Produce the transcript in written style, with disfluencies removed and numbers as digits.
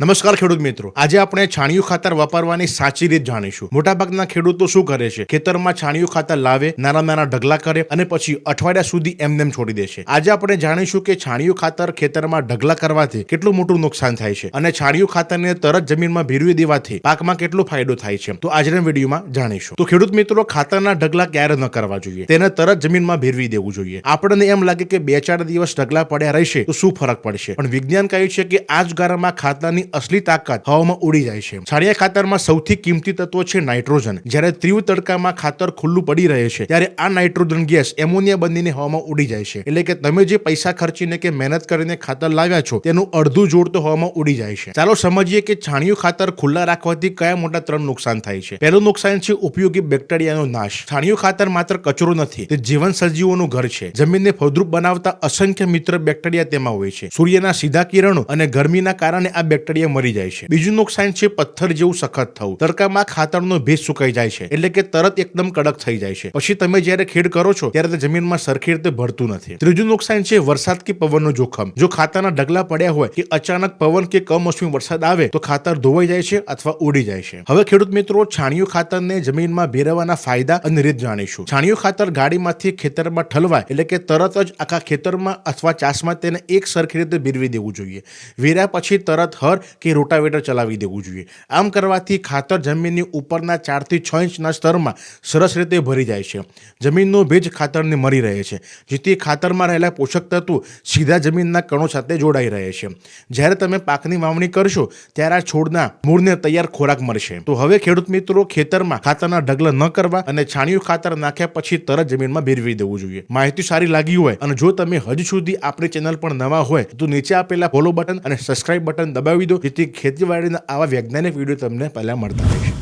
નમસ્કાર ખેડૂત મિત્રો, આજે આપણે છાણિયું ખાતર વાપરવાની સાચી રીત જાણીશું। મોટાભાગના ખેડૂતો શું કરે છે, ખેતરમાં છાણિયું ખાતર લાવે, નાના નાના ઢગલા કરે અને પછી અઠવાડિયા સુધી એમનેમ છોડી દેશે। આજે આપણે જાણીશું કે છાણિયું ખાતર ખેતરમાં ઢગલા કરવાથી કેટલું મોટું નુકસાન થાય છે અને છાણિયું ખાતરને તરત જમીનમાં ભેળવી દેવાથી પાકમાં કેટલો ફાયદો થાય છે, તો આજના વિડીયોમાં જાણીશું। તો ખેડૂત મિત્રો, ખાતરના ઢગલા ક્યારે ન કરવા જોઈએ, તેને તરત જમીનમાં ભેળવી દેવું જોઈએ। આપણને એમ લાગે કે 2-4 દિવસ ઢગલા પડ્યા રહેશે તો શું ફરક પડશે, પણ વિજ્ઞાન કહે છે કે આ જ ગારામાં ખાતરની असली ताकत हवामां उड़ी जाय छे। छाणिया खातरमां सौथी किंमती तत्व छे नाइट्रोजन। ज्यारे तीव्र तड़कामां खातर खुल्लुं पड़ी रहे छे त्यारे आ नाइट्रोजन गैस एमोनिया बनीने हवामां उड़ी जाय छे। એટલે કે તમે જે પૈસા ખર્ચીને કે મહેનત કરીને ખાતર લાવ્યા છો તેનું અડધું જોડ તો હવામાં ઉડી જાય છે। ચાલો સમજીએ કે છાણિયું ખાતર ખુલ્લા રાખવાથી કયા મોટા 3 નુકસાન થાય છે। પહેલું નુકસાન છે ઉપયોગી બેક્ટેરિયાનો નાશ। છાણિયું ખાતર માત્ર કચરો નથી, તે જીવન સજીવોનું ઘર છે। જમીનને ફળદ્રુપ બનાવતા અસંખ્ય મિત્ર બેક્ટેરિયા તેમાં હોય છે। સૂર્યના સીધા કિરણો અને ગરમીના કારણે આ બેક્ટેરિયા મરી જાય છે। બીજું નુકસાન છે પથ્થર જેવું સખત થવું। તડકામાં ખાતરનો ભેજ સુકાઈ જાય છે, એટલે કે તરત એકદમ કડક થઈ જાય છે। પછી તમે જ્યારે ખેડ કરો છો ત્યારે તે જમીનમાં સરખી રીતે ભરતું નથી। ત્રીજું નુકસાન છે વરસાદ કે પવનનું જોખમ। જો ખાતરના ઢગલા પડ્યા હોય કે અચાનક પવન કે કમોસમી વરસાદ આવે તો ખાતર ધોવાઈ જાય છે અથવા ઉડી જાય છે। હવે ખેડૂત મિત્રો, છાણિયું ખાતરને જમીનમાં ભેળવવાના ફાયદા અને રીત જાણીશું। છાણિયું ખાતર ગાડીમાંથી ખેતરમાં ઠલવાય એટલે કે તરત જ આખા ખેતરમાં અથવા ચાસમાં તેને એક સરખી રીતે ભેળવી દેવું જોઈએ। વેર્યા પછી તરત હર કે રોટાવેટર ચલાવી દેવું જોઈએ। આમ કરવાથી ખાતર જમીનની ઉપરના 4 થી 6 ઇંચના સ્તરમાં સરસ રીતે ભરી જાય છે। જમીનનો ભેજ ખાતરને મળી રહે છે, જેથી ખાતરમાં રહેલા પોષક તત્વો સીધા જમીનના કણો સાથે જોડાઈ રહે છે। જ્યારે તમે પાકની વાવણી કરશો ત્યારે આ છોડના મૂળને તૈયાર ખોરાક મળશે। તો હવે ખેડૂત મિત્રો, ખેતરમાં ખાતરના ઢગલા ન કરવા અને છાણિયું ખાતર નાખ્યા પછી તરત જમીનમાં ભેળવી દેવું જોઈએ। માહિતી સારી લાગી હોય અને જો તમે હજુ સુધી આપણી ચેનલ પર નવા હોય તો નીચે આપેલા ફોલો બટન અને સબસ્ક્રાઇબ બટન દબાવી દો, જેથી ખેતીવાડીના આવા વૈજ્ઞાનિક વિડીયો તમને પહેલા મળતા રહેશે।